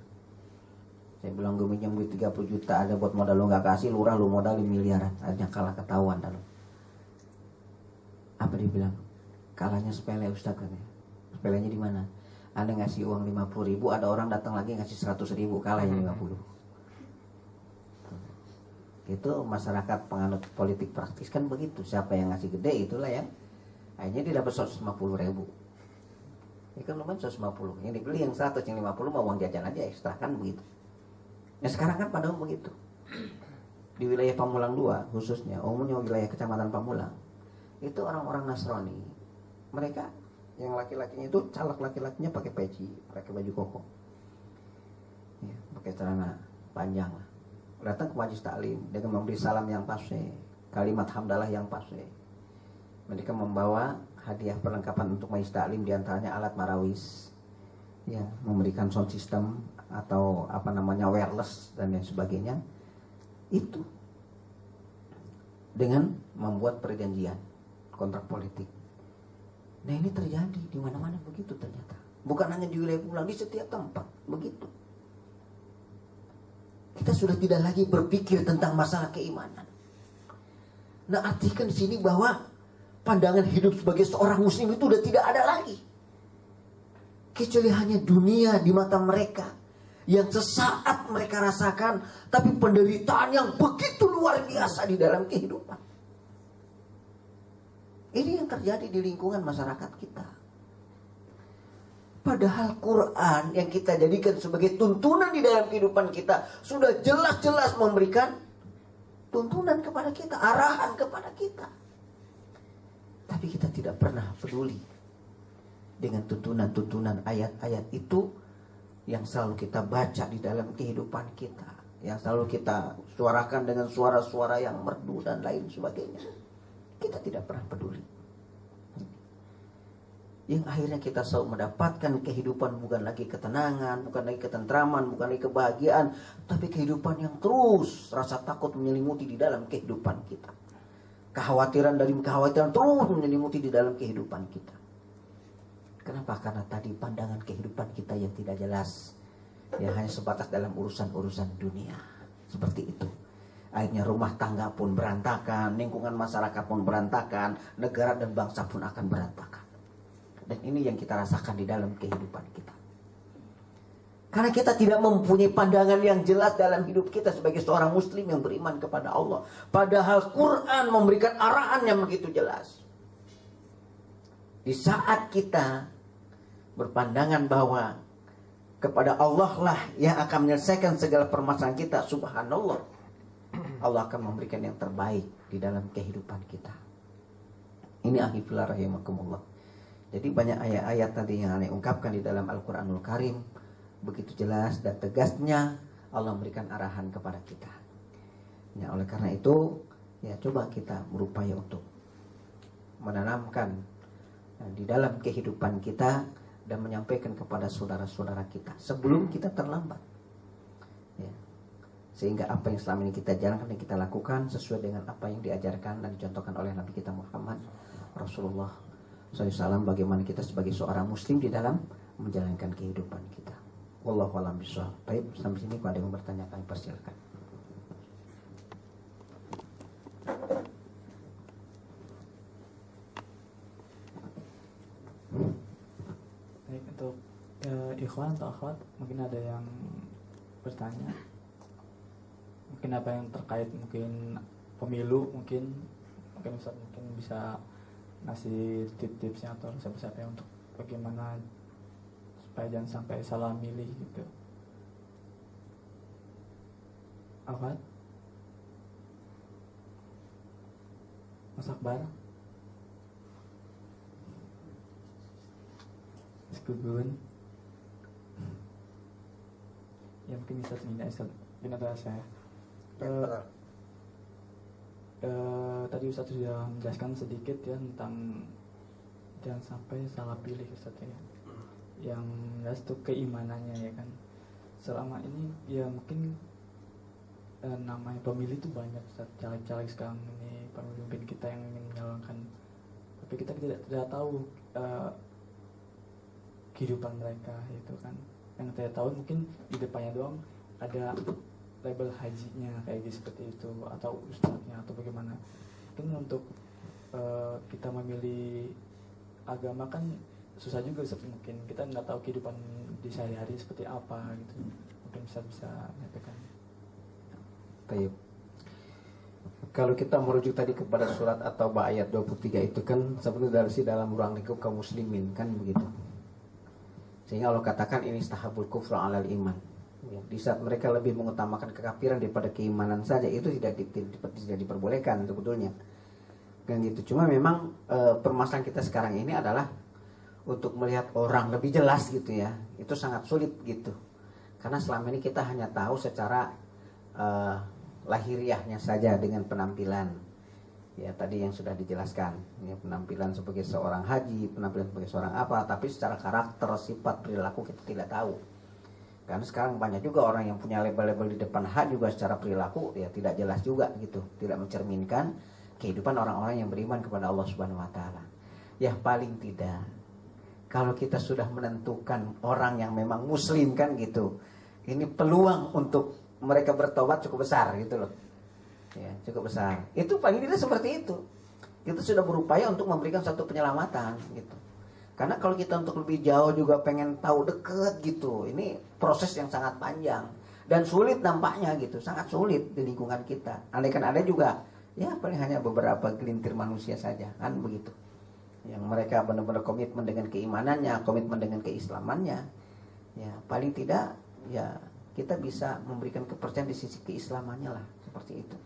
Speaker 3: Saya bilang gue minjem duit 30 juta, ada buat modal lu gak kasih, lurah lu modalin miliaran. Akhirnya kalah, ketahuan dah lu. Apa dia bilang? Kalahnya sepele Ustaz katanya. Sepelenya di mana? Anda ngasih uang 50.000, ada orang datang lagi ngasih 100.000, kalah yang 50. Itu masyarakat penganut politik praktis kan begitu. Siapa yang ngasih gede itulah yang akhirnya dia dapat 150.000. Ini kan lumayan 150. Yang dibeli yang 100, yang 50 mau uang jajan aja ekstra, kan begitu. Nah sekarang kan pada begitu. Di wilayah Pamulang 2 khususnya, umumnya wilayah Kecamatan Pamulang, itu orang-orang Nasrani. Mereka yang laki-lakinya itu caleg, laki-lakinya pakai peci, pakai baju koko, ya, pakai celana panjang lah. Datang ke majlis taklim dengan memberi salam yang fasih, kalimat hamdalah yang fasih. Mereka membawa hadiah perlengkapan untuk majlis taklim, diantaranya alat marawis, ya, memberikan sound system atau wireless dan lain sebagainya. Itu dengan membuat perjanjian kontrak politik. Nah ini terjadi di mana-mana begitu ternyata. Bukan hanya di wilayah pulau, di setiap tempat begitu. Kita sudah tidak lagi berpikir tentang masalah keimanan. Nah artikan di sini bahwa pandangan hidup sebagai seorang muslim itu udah tidak ada lagi. Kecuali hanya dunia di mata mereka yang sesaat mereka rasakan, tapi penderitaan yang begitu luar biasa di dalam kehidupan. Ini yang terjadi di lingkungan masyarakat kita. Padahal Quran yang kita jadikan sebagai tuntunan di dalam kehidupan kita sudah jelas-jelas memberikan tuntunan kepada kita, arahan kepada kita. Tapi kita tidak pernah peduli dengan tuntunan-tuntunan ayat-ayat itu yang selalu kita baca di dalam kehidupan kita, yang selalu kita suarakan dengan suara-suara yang merdu dan lain sebagainya. Kita tidak pernah peduli. Yang akhirnya kita selalu mendapatkan kehidupan bukan lagi ketenangan, bukan lagi ketentraman, bukan lagi kebahagiaan, tapi kehidupan yang terus rasa takut menyelimuti di dalam kehidupan kita. Kekhawatiran dari kekhawatiran terus menyelimuti di dalam kehidupan kita. Kenapa? Karena tadi pandangan kehidupan kita yang tidak jelas, yang hanya sebatas dalam urusan-urusan dunia. Seperti itu. Akhirnya rumah tangga pun berantakan, lingkungan masyarakat pun berantakan, negara dan bangsa pun akan berantakan. Dan ini yang kita rasakan di dalam kehidupan kita. Karena kita tidak mempunyai pandangan yang jelas dalam hidup kita sebagai seorang muslim yang beriman kepada Allah. Padahal Quran memberikan arahan yang begitu jelas. Di saat kita berpandangan bahwa kepada Allah lah yang akan menyelesaikan segala permasalahan kita, subhanallah, Allah akan memberikan yang terbaik di dalam kehidupan kita. Ini ahifillah rahimakumullah. Jadi banyak ayat-ayat tadi yang Anda ungkapkan di dalam Al-Quranul Karim, begitu jelas dan tegasnya Allah memberikan arahan kepada kita. Ya, oleh karena itu, ya coba kita berupaya untuk menanamkan di dalam kehidupan kita dan menyampaikan kepada saudara-saudara kita sebelum kita terlambat. Ya. Sehingga apa yang selama ini kita jalankan dan kita lakukan sesuai dengan apa yang diajarkan dan dicontohkan oleh Nabi kita Muhammad Rasulullah SAW, bagaimana kita sebagai seorang muslim di dalam menjalankan kehidupan kita. Wallahu a'lam bishawab. Baik, sampai sini kalau ada yang bertanya kami persilakan.
Speaker 1: Baik, untuk ikhwan atau akhwat mungkin ada yang bertanya, mungkin apa yang terkait mungkin pemilu, mungkin Ustaz mungkin bisa ngasih tips-tipsnya atau resep-resepnya untuk bagaimana supaya jangan sampai salah milih gitu. Akhwat, Mas Akbar, Gugun, ya mungkin bisa mungkin ada saya. Tadi Ustaz sudah menjelaskan sedikit ya tentang jangan sampai salah pilih Ustaz ya. Yang jelas itu keimanannya ya kan. Selama ini ya mungkin namanya pemilih itu banyak Ustaz, caleg-caleg sekarang ini pemimpin kita yang ingin menyalurkan, tapi kita tidak tahu kehidupan mereka itu kan. Yang saya tahu mungkin di depannya doang ada label hajinya kayak gitu, seperti itu, atau ustadznya atau bagaimana. Mungkin untuk kita memilih agama kan susah juga, mungkin kita nggak tahu kehidupan di sehari-hari seperti apa gitu. Mungkin bisa menyampaikan.
Speaker 3: Baik. Kalau kita merujuk tadi kepada surat At-Taubah ayat 23 itu kan sebenarnya dari dalam ruang lingkup kaum muslimin kan begitu. Sehingga Allah katakan ini istahabul kufra 'alal iman. Ya, di saat mereka lebih mengutamakan kekafiran daripada keimanan saja, itu tidak diperbolehkan sebetulnya. Kan gitu. Cuma memang permasalahan kita sekarang ini adalah untuk melihat orang lebih jelas gitu ya. Itu sangat sulit gitu. Karena selama ini kita hanya tahu secara lahiriahnya saja dengan penampilan. Ya tadi yang sudah dijelaskan, ya, penampilan sebagai seorang haji, penampilan sebagai seorang apa, tapi secara karakter, sifat, perilaku kita tidak tahu. Karena sekarang banyak juga orang yang punya label-label di depan H juga secara perilaku ya tidak jelas juga gitu, tidak mencerminkan kehidupan orang-orang yang beriman kepada Allah Subhanahu wa taala. Ya paling tidak kalau kita sudah menentukan orang yang memang muslim kan gitu, ini peluang untuk mereka bertobat cukup besar gitu loh. Ya, cukup besar. Itu paling tidak seperti itu. Kita sudah berupaya untuk memberikan satu penyelamatan gitu. Karena kalau kita untuk lebih jauh juga pengen tahu deket gitu, ini proses yang sangat panjang dan sulit nampaknya gitu, sangat sulit di lingkungan kita. Andai kan ada juga, ya paling hanya beberapa gelintir manusia saja kan begitu. Yang mereka benar-benar komitmen dengan keimanannya, komitmen dengan keislamannya. Ya paling tidak, ya kita bisa memberikan kepercayaan di sisi keislamannya lah, seperti itu.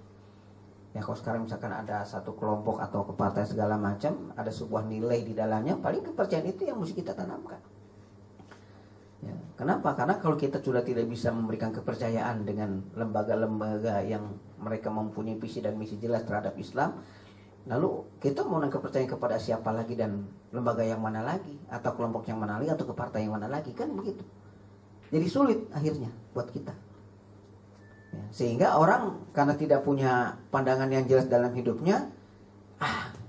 Speaker 3: Ya kalau sekarang misalkan ada satu kelompok atau ke partai segala macam, ada sebuah nilai di dalamnya, paling kepercayaan itu yang mesti kita tanamkan. Ya, kenapa? Karena kalau kita sudah tidak bisa memberikan kepercayaan dengan lembaga-lembaga yang mereka mempunyai visi dan misi jelas terhadap Islam, lalu kita mau kepercayaan kepada siapa lagi dan lembaga yang mana lagi, atau kelompok yang mana lagi, atau ke partai yang mana lagi, kan begitu. Jadi sulit akhirnya buat kita. Ya, sehingga orang karena tidak punya pandangan yang jelas dalam hidupnya,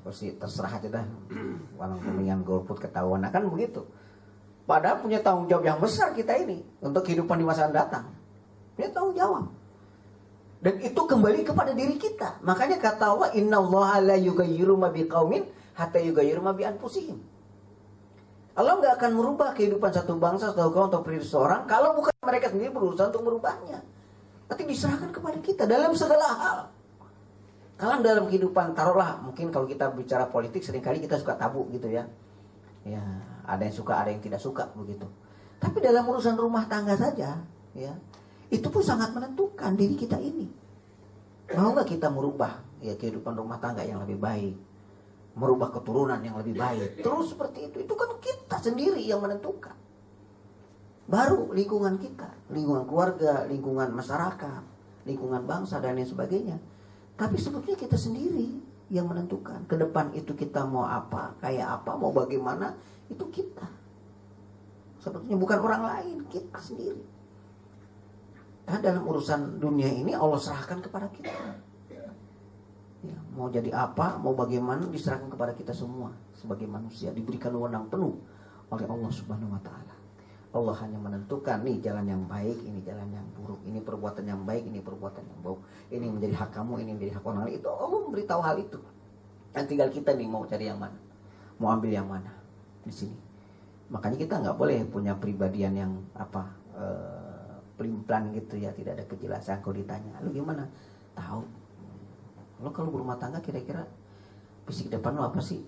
Speaker 3: pasti terserah aja dah, walau kemudian golput ketahuan, kan begitu. Padahal punya tanggung jawab yang besar kita ini untuk kehidupan di masa datang. Punya tanggung jawab. Dan itu kembali kepada diri kita. Makanya kata Allah, innallaha la yughayyiru ma biqaumin hatta yughayyiru ma bi anfusihim. Allah enggak akan merubah kehidupan satu bangsa, satu kaum atau pribadi seorang kalau bukan mereka sendiri berusaha untuk merubahnya. Tapi diserahkan kepada kita dalam segala hal. Kalau dalam kehidupan, taruhlah, mungkin kalau kita bicara politik seringkali kita suka tabu gitu ya. Ya, ada yang suka, ada yang tidak suka begitu. Tapi dalam urusan rumah tangga saja, ya, itu pun sangat menentukan diri kita ini. Mau nggak kita merubah ya kehidupan rumah tangga yang lebih baik, merubah keturunan yang lebih baik. Terus seperti itu kan kita sendiri yang menentukan. Baru lingkungan kita, lingkungan keluarga, lingkungan masyarakat, lingkungan bangsa dan lain sebagainya. Tapi sebetulnya kita sendiri yang menentukan. Ke depan itu kita mau apa, kayak apa, mau bagaimana, itu kita. Sebetulnya bukan orang lain, kita sendiri. Nah, dalam urusan dunia ini Allah serahkan kepada kita. Ya, mau jadi apa, mau bagaimana, diserahkan kepada kita semua sebagai manusia, diberikan wewenang penuh oleh Allah Subhanahu wa taala. Allah hanya menentukan nih jalan yang baik, ini jalan yang buruk, ini perbuatan yang baik, ini perbuatan yang buruk, ini menjadi hak kamu, ini menjadi hak orang lain. Itu Allah memberitahu hal itu. Dan tinggal kita nih mau cari yang mana, mau ambil yang mana di sini. Makanya kita nggak boleh punya pribadian yang pelin-pelan gitu ya, tidak ada kejelasan. Kalau ditanya, lu gimana? Tahu. Lo kalau berumah tangga kira-kira visi ke depan lo apa sih?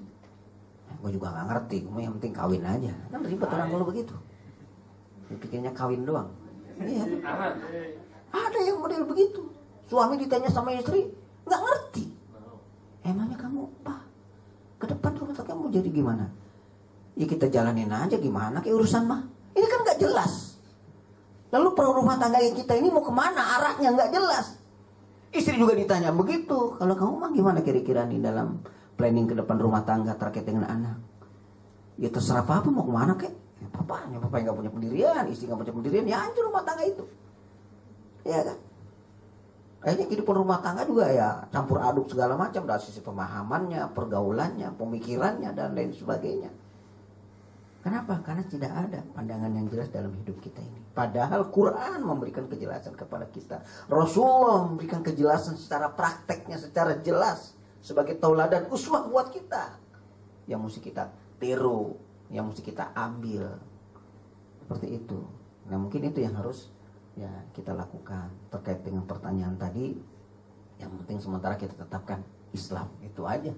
Speaker 3: Gue juga nggak ngerti. Gue yang penting kawin aja. Kan ribet orang kalau begitu. Pikirnya kawin doang. Iya. Ada yang model begitu. Suami ditanya sama istri, nggak ngerti. Emangnya kamu, Pak, ke depan rumah tangga mau jadi gimana? Ya kita jalanin aja gimana kayak urusan mah. Ini kan nggak jelas. Lalu rumah tangga kita ini mau kemana? Arahnya nggak jelas. Istri juga ditanya begitu. Kalau kamu mah gimana kira-kira nih dalam planning ke depan rumah tangga terkait dengan anak? Ya terserah papa mau kemana kek. Ya papa yang nggak punya pendirian, istri nggak punya pendirian, ya hancur rumah tangga itu. Ya kan? Kayaknya kehidupan rumah tangga juga ya campur aduk segala macam dari sisi pemahamannya, pergaulannya, pemikirannya dan lain sebagainya. Kenapa? Karena tidak ada pandangan yang jelas dalam hidup kita ini. Padahal Quran memberikan kejelasan kepada kita. Rasulullah memberikan kejelasan secara prakteknya, secara jelas sebagai tauladan uswah buat kita. Yang mesti kita tiru, yang mesti kita ambil. Seperti itu. Nah, mungkin itu yang harus ya kita lakukan terkait dengan pertanyaan tadi. Yang penting sementara kita tetapkan Islam, itu aja.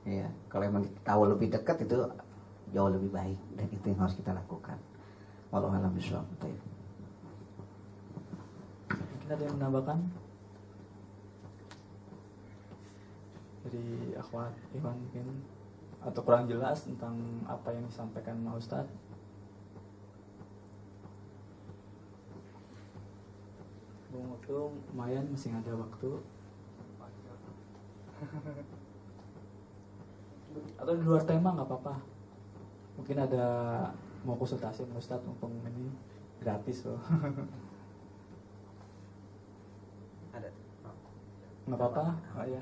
Speaker 3: Ya, kalau memang kita tahu lebih dekat itu jauh lebih baik, dan itu yang harus kita lakukan. Wallahu a'lam bishawab.
Speaker 1: Mungkin ada yang menambahkan dari akhwat Iwan mungkin, atau kurang jelas tentang apa yang disampaikan Pak Ustadz? Bung Utung, lumayan masih ada waktu. Atau di luar tema nggak apa-apa. Mungkin ada mau konsultasi sama Ustadz, mumpung ini gratis loh.
Speaker 3: Ada.
Speaker 1: Nggak apa-apa, oh ya.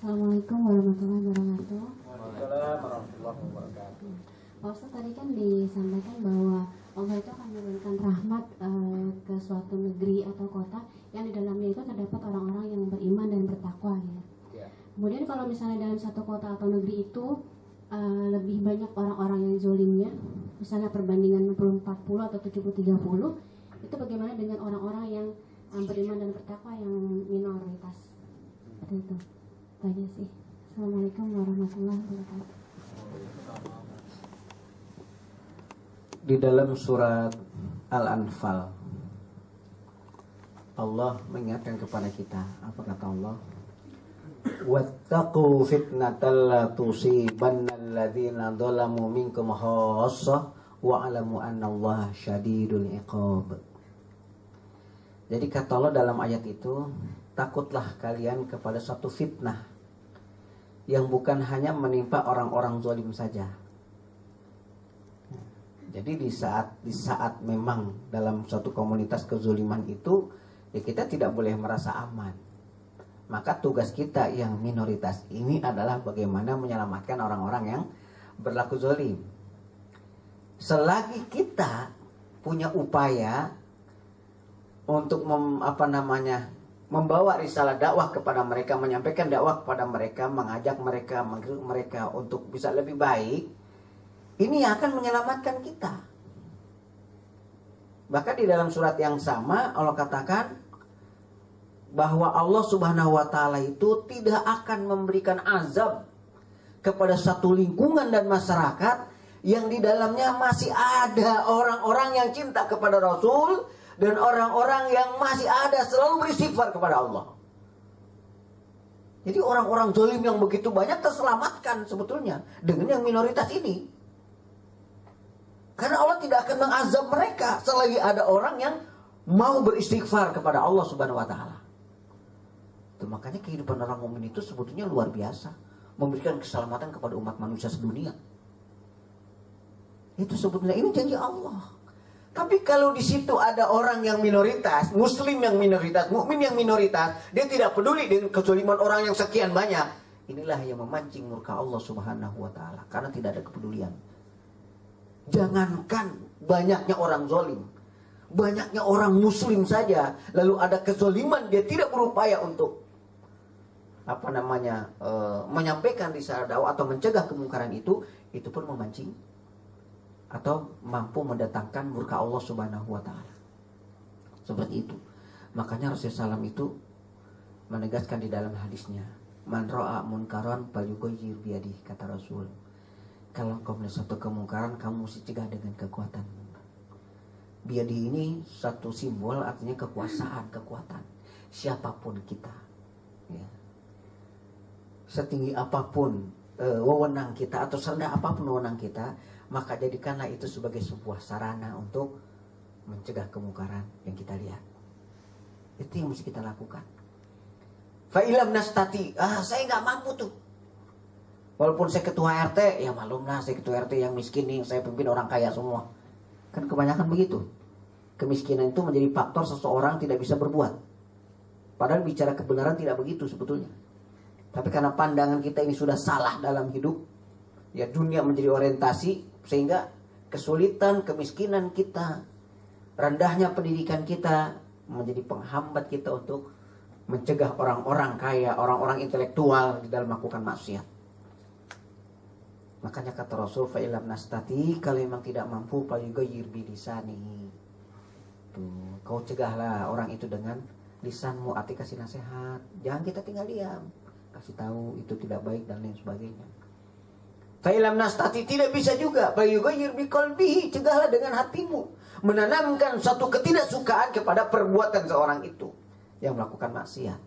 Speaker 4: Assalamualaikum warahmatullahi wabarakatuh.
Speaker 3: Waalaikumsalam warahmatullahi wabarakatuh.
Speaker 4: Pak Ustaz, tadi kan disampaikan bahwa Allah itu akan memberikan rahmat ke suatu negeri atau kota yang di dalamnya itu terdapat orang-orang yang beriman dan bertakwa ya. Kemudian kalau misalnya dalam satu kota atau negeri itu lebih banyak orang-orang yang zolimnya, misalnya perbandingan 60-40 atau 70-30, itu bagaimana dengan orang-orang yang beriman dan bertakwa yang minoritas? Seperti itu. Itu aja sih. Assalamualaikum warahmatullahi wabarakatuh.
Speaker 3: Di dalam surat Al-Anfal, Allah mengingatkan kepada kita, apa kata Allah? Wattaqu fitnatal la tusibanna alladzina dzalamu minkum khassah wa'lamu annallaha syadidul iqab. Jadi kata Allah dalam ayat itu, takutlah kalian kepada satu fitnah yang bukan hanya menimpa orang-orang zalim saja. Jadi di saat memang dalam suatu komunitas kezuliman itu, ya kita tidak boleh merasa aman. Maka tugas kita yang minoritas ini adalah bagaimana menyelamatkan orang-orang yang berlaku zalim. Selagi kita punya upaya untuk membawa risalah dakwah kepada mereka, menyampaikan dakwah kepada mereka, mengajak mereka untuk bisa lebih baik, ini akan menyelamatkan kita. Bahkan di dalam surat yang sama Allah katakan bahwa Allah Subhanahu wa taala itu tidak akan memberikan azab kepada satu lingkungan dan masyarakat yang di dalamnya masih ada orang-orang yang cinta kepada Rasul dan orang-orang yang masih ada selalu beristighfar kepada Allah. Jadi orang-orang zalim yang begitu banyak terselamatkan sebetulnya dengan yang minoritas ini. Karena Allah tidak akan mengazab mereka selagi ada orang yang mau beristighfar kepada Allah Subhanahu wa taala. Itu makanya kehidupan orang mukmin itu sebetulnya luar biasa, memberikan keselamatan kepada umat manusia sedunia. Itu sebetulnya ini janji Allah. Tapi kalau di situ ada orang yang minoritas, muslim yang minoritas, mukmin yang minoritas, dia tidak peduli dengan kezaliman orang yang sekian banyak. Inilah yang memancing murka Allah Subhanahu wa taala karena tidak ada kepedulian. Jangankan banyaknya orang zalim, banyaknya orang muslim saja, lalu ada kezaliman, dia tidak berupaya untuk menyampaikan risalah dakwah atau mencegah kemungkaran itu pun memancing atau mampu mendatangkan murka Allah Subhanahu wa taala. Seperti itu. Makanya Rasulullah SAW itu menegaskan di dalam hadisnya, man ra'a munkaran falyughayyir biyadihi, kata Rasul. Kalau kau melihat satu kemungkaran, kamu mesti cegah dengan kekuatan. Biyadi ini satu simbol, artinya kekuasaan, kekuatan. Siapapun kita, ya. Setinggi apapun wewenang kita atau serendah apapun wewenang kita, maka jadikanlah itu sebagai sebuah sarana untuk mencegah kemungkaran yang kita lihat. Itu yang mesti kita lakukan. Fa'ilam nastati, saya nggak mampu tuh. Walaupun saya ketua RT, ya malumlah saya ketua RT yang miskin nih, saya pimpin orang kaya semua. Kan kebanyakan begitu. Kemiskinan itu menjadi faktor seseorang tidak bisa berbuat. Padahal bicara kebenaran tidak begitu sebetulnya. Tapi karena pandangan kita ini sudah salah dalam hidup, ya dunia menjadi orientasi, sehingga kesulitan, kemiskinan kita, rendahnya pendidikan kita menjadi penghambat kita untuk mencegah orang-orang kaya, orang-orang intelektual di dalam melakukan maksiat. Makanya kata Rasul, fa'ilam nastati, kalau memang tidak mampu falyughayyir bilisanihi. Tuh, kau cegahlah orang itu dengan lisanmu, arti kasih nasihat. Jangan kita tinggal diam, kasih tahu itu tidak baik dan lain sebagainya. Fa'ilam nastati, tidak bisa juga falyughayyir biqalbihi, cegahlah dengan hatimu, menanamkan satu ketidaksukaan kepada perbuatan seorang itu yang melakukan maksiat.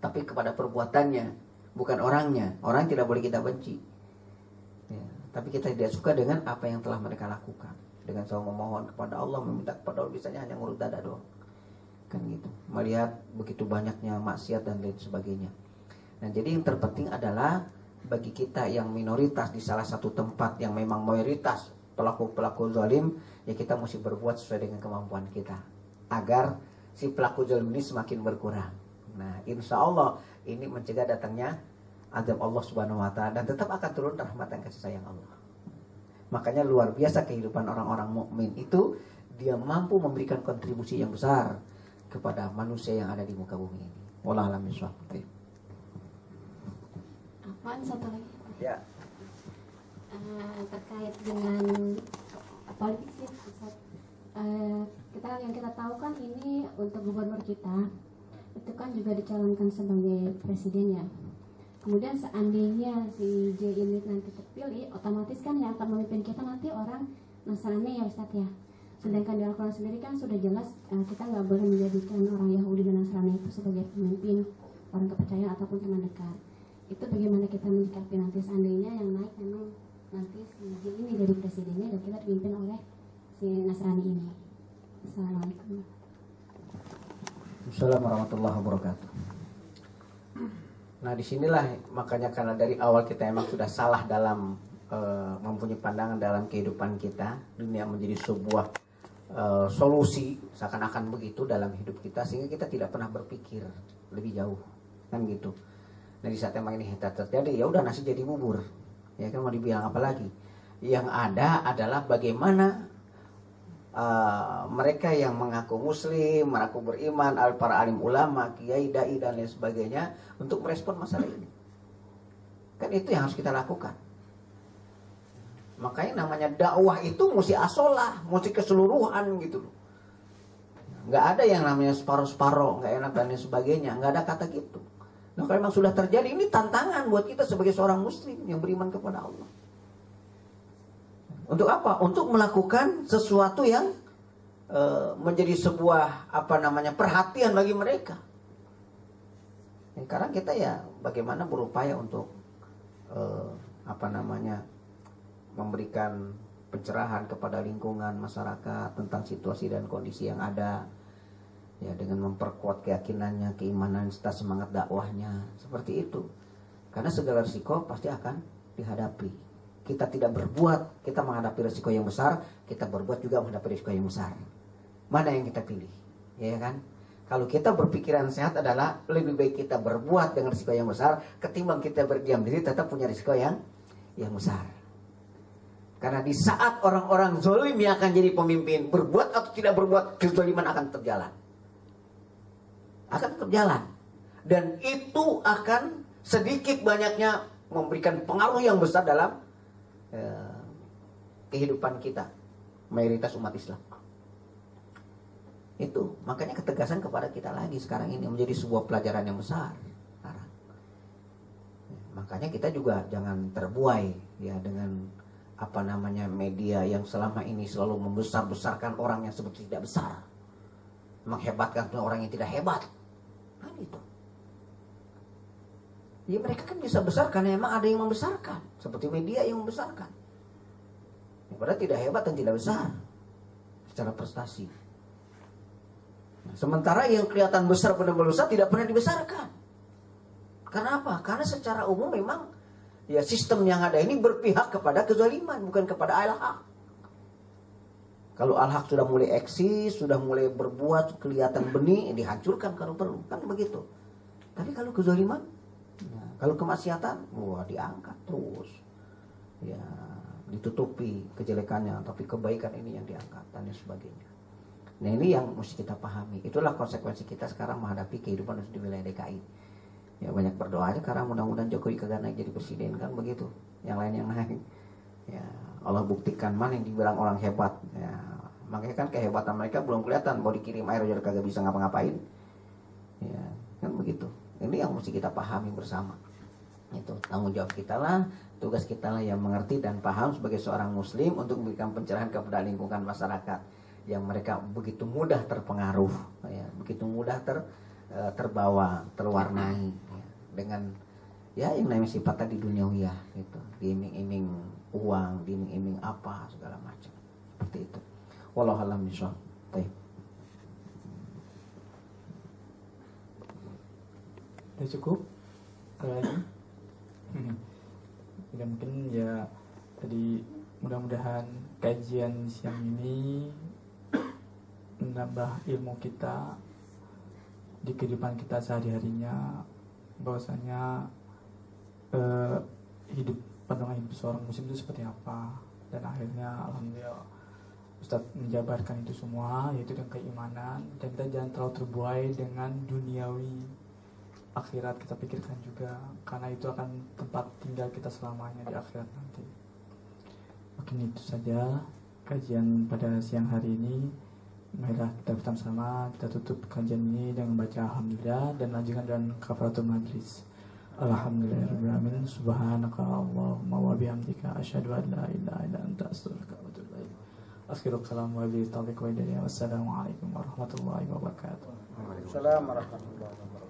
Speaker 3: Tapi kepada perbuatannya, bukan orangnya. Orang tidak boleh kita benci. Ya, tapi kita tidak suka dengan apa yang telah mereka lakukan. Dengan selalu memohon kepada Allah, meminta kepada Allah, bisanya hanya ngurut dada doang. Kan gitu. Melihat begitu banyaknya maksiat dan lain sebagainya. Nah, jadi yang terpenting adalah bagi kita yang minoritas di salah satu tempat yang memang mayoritas pelaku-pelaku zalim, ya kita mesti berbuat sesuai dengan kemampuan kita agar si pelaku zalim ini semakin berkurang. Nah, insya Allah ini mencegah datangnya azab Allah Subhanahu Wa Taala dan tetap akan turun rahmat dan kasih sayang Allah. Makanya luar biasa kehidupan orang-orang mukmin itu, dia mampu memberikan kontribusi yang besar kepada manusia yang ada di muka bumi ini. Wallahu a'lam bishawab.
Speaker 4: Apaan satu lagi?
Speaker 3: Ya.
Speaker 4: Terkait dengan politik sih, Ustaz. Kita yang kita tahu kan ini untuk gubernur kita itu kan juga dicalonkan sebagai presiden ya. Kemudian seandainya si J ini nanti terpilih, otomatis kan yang akan memimpin kita nanti orang Nasrani ya Ustaz ya. Sedangkan di Al-Quran sendiri kan sudah jelas kita nggak boleh menjadikan orang Yahudi dan Nasrani itu sebagai pemimpin, orang kepercayaan ataupun teman dekat. Itu bagaimana kita menyikapi nanti seandainya yang naik memang nanti si J ini jadi presidennya dan kita dipimpin oleh si Nasrani ini. Assalamualaikum.
Speaker 3: Assalamualaikum warahmatullahi wabarakatuh. Nah disinilah makanya karena dari awal kita emang sudah salah dalam mempunyai pandangan dalam kehidupan kita, dunia menjadi sebuah solusi seakan-akan begitu dalam hidup kita, sehingga kita tidak pernah berpikir lebih jauh kan gitu. Nah di saat emang ini terjadi, ya udah nasi jadi bubur, ya kan mau dibilang apa lagi? Yang ada adalah bagaimana mereka yang mengaku muslim, mengaku beriman, para alim ulama, kiai, dai dan lain sebagainya untuk merespon masalah ini. Kan itu yang harus kita lakukan. Makanya namanya dakwah itu mesti asolah, mesti keseluruhan gitu loh. Nggak ada yang namanya separuh-separuh, nggak enak dan lain sebagainya, nggak ada kata gitu. Nah kalau memang sudah terjadi, ini tantangan buat kita sebagai seorang muslim yang beriman kepada Allah. Untuk apa? Untuk melakukan sesuatu yang menjadi sebuah perhatian bagi mereka. Yang sekarang kita ya bagaimana berupaya untuk memberikan pencerahan kepada lingkungan masyarakat tentang situasi dan kondisi yang ada, ya dengan memperkuat keyakinannya, keimanan serta semangat dakwahnya seperti itu. Karena segala risiko pasti akan dihadapi. Kita tidak berbuat, kita menghadapi risiko yang besar. Kita berbuat juga menghadapi risiko yang besar. Mana yang kita pilih? Ya kan? Kalau kita berpikiran sehat adalah lebih baik kita berbuat dengan risiko yang besar ketimbang kita berdiam diri tetap punya risiko yang besar. Karena di saat orang-orang zalim yang akan jadi pemimpin, berbuat atau tidak berbuat, kezaliman akan terjalan. Akan terjalan. Dan itu akan sedikit banyaknya memberikan pengaruh yang besar dalam kehidupan kita, mayoritas umat Islam. Itu makanya ketegasan kepada kita lagi sekarang ini menjadi sebuah pelajaran yang besar sekarang. Makanya kita juga jangan terbuai ya dengan media yang selama ini selalu membesar-besarkan orang yang sebetulnya tidak besar, menghebatkan orang yang tidak hebat. Nah itu. Ya mereka kan bisa besar karena emang ada yang membesarkan. Seperti media yang membesarkan. Padahal tidak hebat dan tidak besar secara prestasi. Nah, sementara yang kelihatan besar benar-benar besar tidak pernah dibesarkan. Karena apa? Karena secara umum memang ya sistem yang ada ini berpihak kepada kezaliman, bukan kepada al-haq. Kalau al-haq sudah mulai eksis, sudah mulai berbuat kelihatan benih, dihancurkan kalau perlu. Kan begitu. Tapi kalau kezaliman, nah, kalau kemaksiatan, diangkat terus, ya ditutupi kejelekannya, tapi kebaikan ini yang diangkat dan sebagainya. Nah ini yang mesti kita pahami. Itulah konsekuensi kita sekarang menghadapi kehidupan di wilayah DKI. Ya banyak berdoa aja karena mudah-mudahan Jokowi kagak naik jadi presiden kan begitu. Yang lain yang naik. Ya Allah buktikan mana yang dibilang orang hebat. Ya makanya kan kehebatan mereka belum kelihatan. Mau dikirim air aja kagak bisa ngapa-ngapain. Ya kan begitu. Ini yang mesti kita pahami bersama. Itu tanggung jawab kita lah, tugas kita lah yang mengerti dan paham sebagai seorang muslim untuk memberikan pencerahan kepada lingkungan masyarakat yang mereka begitu mudah terpengaruh, ya, begitu mudah terbawa, terwarnai ya, dengan ya yang namanya sifat tadi duniawiyah gitu, diiming-iming uang, diiming-iming apa segala macam seperti itu. Wallahu a'lam bishawab.
Speaker 1: Udah cukup? Ada lagi? Ya mungkin ya tadi mudah-mudahan kajian siang ini menambah ilmu kita di kehidupan kita sehari-harinya, bahwasanya hidup pandangan hidup seorang muslim itu seperti apa. Dan akhirnya alhamdulillah Ustadz menjabarkan itu semua, yaitu dengan keimanan. Dan kita jangan terlalu terbuai dengan duniawi, akhirat kita pikirkan juga, karena itu akan tempat tinggal kita selamanya di akhirat nanti. Mungkin itu saja kajian pada siang hari ini. Marilah kita bersama-sama kita tutup kajian ini dengan baca alhamdulillah dan lanjutkan dengan kafaratul majlis. Alhamdulillahirrahmanirrahim. Subhanaka Allahumma wa bihamdika asyhadu an la ilaha illa anta astaghfiruka wa atubu ilaik. Akhiru kalam wa billahi taufiq wa hidayah. Wassalamualaikum warahmatullahi wabarakatuh.
Speaker 5: Waalaikumsalam warahmatullahi wabarakatuh.